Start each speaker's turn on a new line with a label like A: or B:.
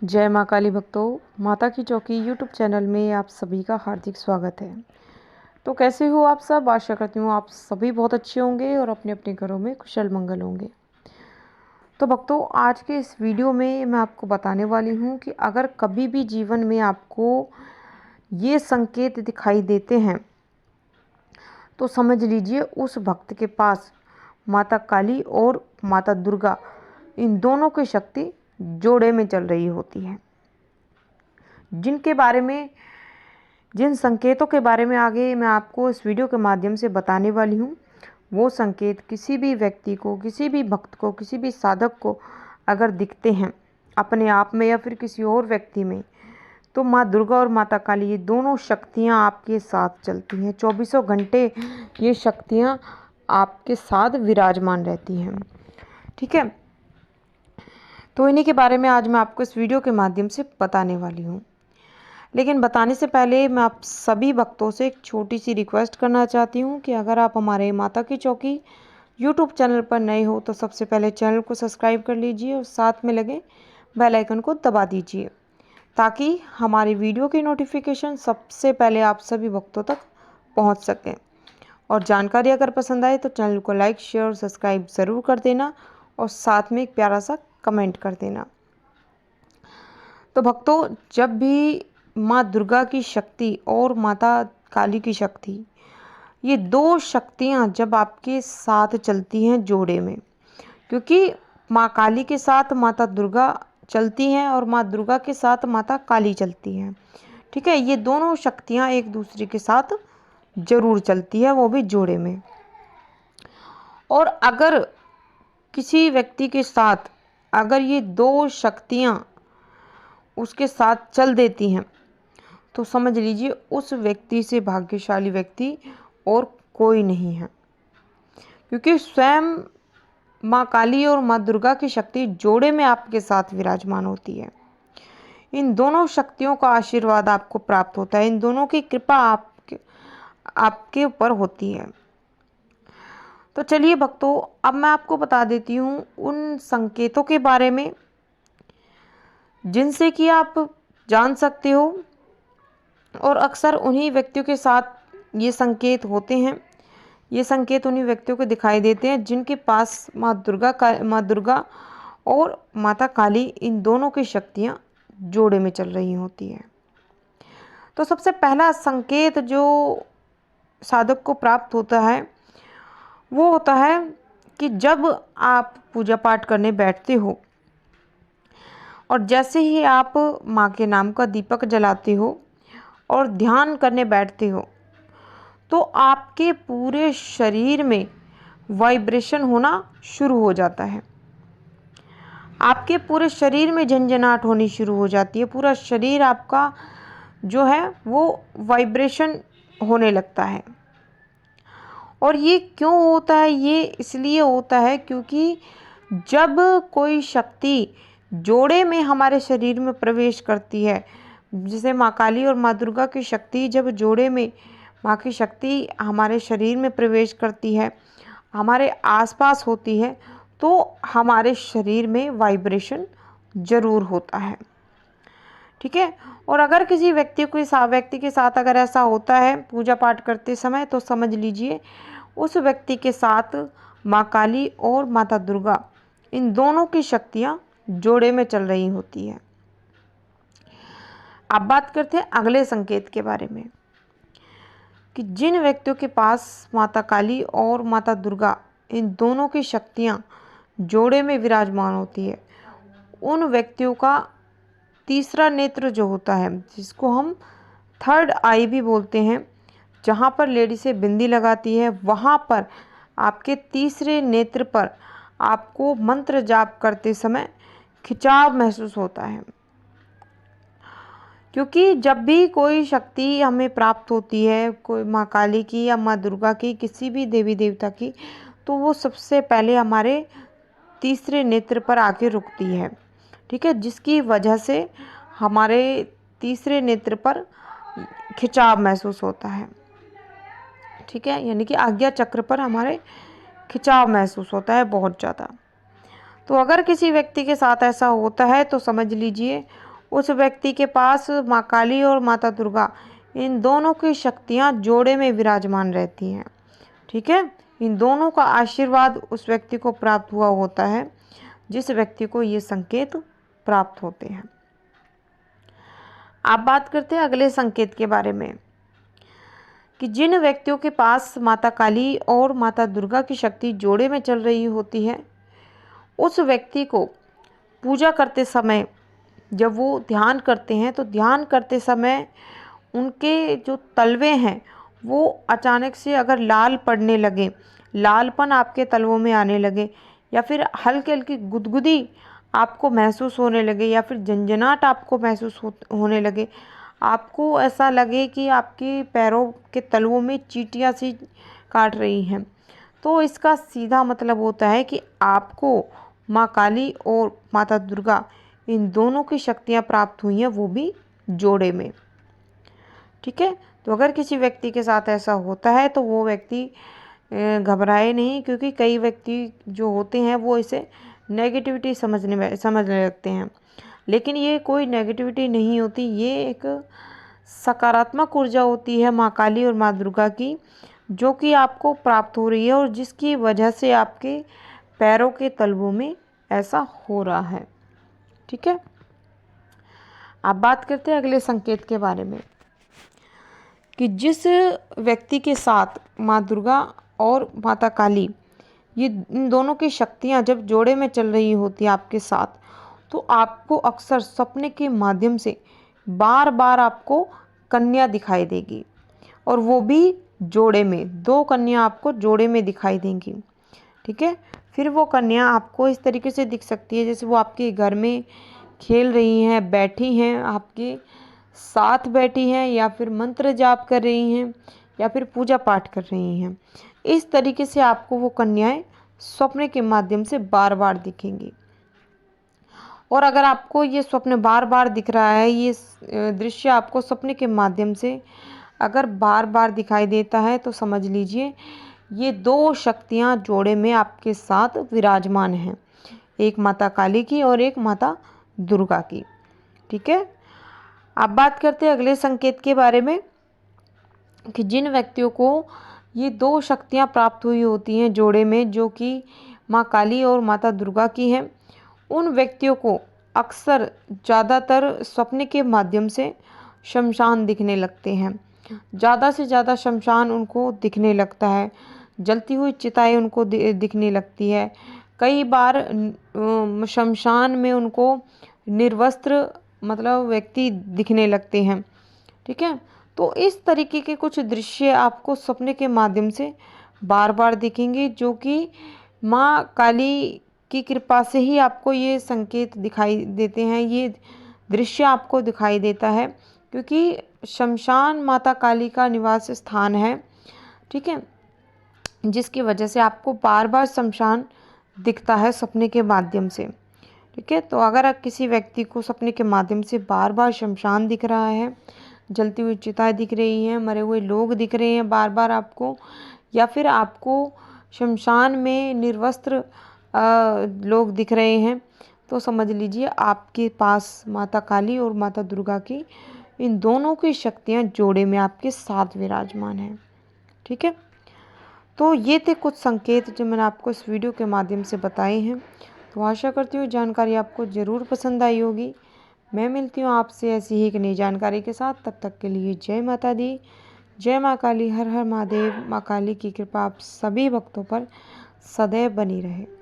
A: जय माँ काली भक्तों, माता की चौकी यूट्यूब चैनल में आप सभी का हार्दिक स्वागत है। तो कैसे हो आप सब? आशा करती हूँ आप सभी बहुत अच्छे होंगे और अपने अपने घरों में कुशल मंगल होंगे। तो भक्तों, आज के इस वीडियो में मैं आपको बताने वाली हूँ कि अगर कभी भी जीवन में आपको ये संकेत दिखाई देते हैं तो समझ लीजिए उस भक्त के पास माता काली और माता दुर्गा इन दोनों की शक्ति जोड़े में चल रही होती है। जिन संकेतों के बारे में आगे मैं आपको इस वीडियो के माध्यम से बताने वाली हूँ, वो संकेत किसी भी व्यक्ति को, किसी भी भक्त को, किसी भी साधक को अगर दिखते हैं अपने आप में या फिर किसी और व्यक्ति में, तो माँ दुर्गा और माता काली ये दोनों शक्तियाँ आपके साथ चलती हैं। 24 घंटे ये शक्तियाँ आपके साथ विराजमान रहती हैं। ठीक है, तो इन्हीं के बारे में आज मैं आपको इस वीडियो के माध्यम से बताने वाली हूँ। लेकिन बताने से पहले मैं आप सभी भक्तों से एक छोटी सी रिक्वेस्ट करना चाहती हूँ कि अगर आप हमारे माता की चौकी यूट्यूब चैनल पर नए हो तो सबसे पहले चैनल को सब्सक्राइब कर लीजिए और साथ में लगे बेल आइकन को दबा दीजिए ताकि हमारी वीडियो की नोटिफिकेशन सबसे पहले आप सभी भक्तों तक पहुँच सकें। और जानकारी अगर पसंद आए तो चैनल को लाइक, शेयर और सब्सक्राइब ज़रूर कर देना और साथ में एक प्यारा सा कमेंट कर देना। तो भक्तों, जब भी माँ दुर्गा की शक्ति और माता काली की शक्ति, ये दो शक्तियाँ जब आपके साथ चलती हैं जोड़े में, क्योंकि माँ काली के साथ माता दुर्गा चलती हैं और माँ दुर्गा के साथ माता काली चलती हैं। ठीक है, ये दोनों शक्तियाँ एक दूसरे के साथ जरूर चलती है, वो भी जोड़े में। और अगर किसी व्यक्ति के साथ अगर ये दो शक्तियाँ उसके साथ चल देती हैं तो समझ लीजिए उस व्यक्ति से भाग्यशाली व्यक्ति और कोई नहीं है, क्योंकि स्वयं माँ काली और माँ दुर्गा की शक्ति जोड़े में आपके साथ विराजमान होती है। इन दोनों शक्तियों का आशीर्वाद आपको प्राप्त होता है, इन दोनों की कृपा आपके ऊपर होती है। तो चलिए भक्तों, अब मैं आपको बता देती हूँ उन संकेतों के बारे में जिनसे कि आप जान सकते हो, और अक्सर उन्हीं व्यक्तियों के साथ ये संकेत होते हैं। ये संकेत उन्हीं व्यक्तियों को दिखाई देते हैं जिनके पास माँ दुर्गा और माता काली इन दोनों की शक्तियाँ जोड़े में चल रही होती है। तो सबसे पहला संकेत जो साधक को प्राप्त होता है वो होता है कि जब आप पूजा पाठ करने बैठते हो और जैसे ही आप माँ के नाम का दीपक जलाते हो और ध्यान करने बैठते हो तो आपके पूरे शरीर में वाइब्रेशन होना शुरू हो जाता है। आपके पूरे शरीर में झंझनाहट होनी शुरू हो जाती है। पूरा शरीर आपका जो है वो वाइब्रेशन होने लगता है। और ये क्यों होता है? ये इसलिए होता है क्योंकि जब कोई शक्ति जोड़े में हमारे शरीर में प्रवेश करती है, जैसे माँ काली और माँ दुर्गा की शक्ति जब जोड़े में माँ की शक्ति हमारे शरीर में प्रवेश करती है, हमारे आसपास होती है, तो हमारे शरीर में वाइब्रेशन ज़रूर होता है। ठीक है, और अगर किसी व्यक्ति के साथ अगर ऐसा होता है पूजा पाठ करते समय, तो समझ लीजिए उस व्यक्ति के साथ माँ काली और माता दुर्गा इन दोनों की शक्तियाँ जोड़े में चल रही होती है। अब बात करते हैं अगले संकेत के बारे में कि जिन व्यक्तियों के पास माता काली और माता दुर्गा इन दोनों की शक्तियाँ जोड़े में विराजमान होती है, उन व्यक्तियों का तीसरा नेत्र जो होता है, जिसको हम थर्ड आई भी बोलते हैं, जहाँ पर लेडी से बिंदी लगाती है, वहाँ पर आपके तीसरे नेत्र पर आपको मंत्र जाप करते समय खिंचाव महसूस होता है। क्योंकि जब भी कोई शक्ति हमें प्राप्त होती है, कोई माँ काली की या माँ दुर्गा की, किसी भी देवी देवता की, तो वो सबसे पहले हमारे तीसरे नेत्र पर आके रुकती है। ठीक है, जिसकी वजह से हमारे तीसरे नेत्र पर खिंचाव महसूस होता है। ठीक है, यानी कि आज्ञा चक्र पर हमारे खिंचाव महसूस होता है बहुत ज़्यादा। तो अगर किसी व्यक्ति के साथ ऐसा होता है तो समझ लीजिए उस व्यक्ति के पास माँ काली और माता दुर्गा इन दोनों की शक्तियाँ जोड़े में विराजमान रहती हैं। ठीक है, इन दोनों का आशीर्वाद उस व्यक्ति को प्राप्त हुआ होता है जिस व्यक्ति को ये संकेत प्राप्त होते हैं। आप बात करते हैं अगले संकेत के बारे में कि जिन व्यक्तियों के पास माता काली और माता दुर्गा की शक्ति जोड़े में चल रही होती है, उस व्यक्ति को पूजा करते समय जब वो ध्यान करते हैं तो ध्यान करते समय उनके जो तलवे हैं वो अचानक से अगर लाल पड़ने लगे, लालपन आपके तलवों में आने लगे, या फिर हल्की हल्की गुदगुदी आपको महसूस होने लगे, या फिर झंझनाहट आपको महसूस होने लगे, आपको ऐसा लगे कि आपके पैरों के तलवों में चींटियाँ सी काट रही हैं, तो इसका सीधा मतलब होता है कि आपको माँ काली और माता दुर्गा इन दोनों की शक्तियाँ प्राप्त हुई हैं, वो भी जोड़े में। ठीक है, तो अगर किसी व्यक्ति के साथ ऐसा होता है तो वो व्यक्ति घबराए नहीं, क्योंकि कई व्यक्ति जो होते हैं वो इसे नेगेटिविटी समझने लगते हैं, लेकिन ये कोई नेगेटिविटी नहीं होती, ये एक सकारात्मक ऊर्जा होती है माँ काली और माँ दुर्गा की, जो कि आपको प्राप्त हो रही है और जिसकी वजह से आपके पैरों के तलवों में ऐसा हो रहा है। ठीक है, अब बात करते हैं अगले संकेत के बारे में कि जिस व्यक्ति के साथ माँ दुर्गा और माता काली ये इन दोनों की शक्तियाँ जब जोड़े में चल रही होती है आपके साथ, तो आपको अक्सर सपने के माध्यम से बार बार आपको कन्या दिखाई देगी, और वो भी जोड़े में, 2 कन्या आपको जोड़े में दिखाई देंगी। ठीक है, फिर वो कन्या आपको इस तरीके से दिख सकती है जैसे वो आपके घर में खेल रही हैं, बैठी हैं, आपके साथ बैठी हैं, या फिर मंत्र जाप कर रही हैं, या फिर पूजा पाठ कर रही हैं। इस तरीके से आपको वो कन्याएं स्वप्न के माध्यम से बार बार दिखेंगी। और अगर आपको ये स्वप्न बार बार दिख रहा है, ये दृश्य आपको स्वप्न के माध्यम से अगर बार बार दिखाई देता है, तो समझ लीजिए ये 2 शक्तियाँ जोड़े में आपके साथ विराजमान हैं, एक माता काली की और एक माता दुर्गा की। ठीक है, अब बात करते हैं अगले संकेत के बारे में कि जिन व्यक्तियों को ये 2 शक्तियाँ प्राप्त हुई होती हैं जोड़े में, जो कि माँ काली और माता दुर्गा की हैं, उन व्यक्तियों को अक्सर ज़्यादातर स्वप्न के माध्यम से शमशान दिखने लगते हैं। ज़्यादा से ज़्यादा शमशान उनको दिखने लगता है, जलती हुई चिताएं उनको दिखने लगती है। कई बार शमशान में उनको निर्वस्त्र मतलब व्यक्ति दिखने लगते हैं। ठीक है, तो इस तरीके के कुछ दृश्य आपको सपने के माध्यम से बार बार दिखेंगे, जो कि माँ काली की कृपा से ही आपको ये संकेत दिखाई देते हैं, ये दृश्य आपको दिखाई देता है, क्योंकि शमशान माता काली का निवास स्थान है। ठीक है, जिसकी वजह से आपको बार बार शमशान दिखता है सपने के माध्यम से। ठीक है, तो अगर किसी व्यक्ति को सपने के माध्यम से बार बार शमशान दिख रहा है, जलती हुई चिताएं दिख रही हैं, मरे हुए लोग दिख रहे हैं बार बार आपको, या फिर आपको शमशान में निर्वस्त्र लोग दिख रहे हैं, तो समझ लीजिए आपके पास माता काली और माता दुर्गा की इन दोनों की शक्तियाँ जोड़े में आपके साथ विराजमान हैं। ठीक है, तो ये थे कुछ संकेत जो मैंने आपको इस वीडियो के माध्यम से बताए हैं। तो आशा करती हूँ जानकारी आपको ज़रूर पसंद आई होगी। मैं मिलती हूँ आपसे ऐसी ही एक नई जानकारी के साथ, तब तक के लिए जय माता दी, जय माँ काली, हर हर महादेव। माँ काली की कृपा आप सभी भक्तों पर सदैव बनी रहे।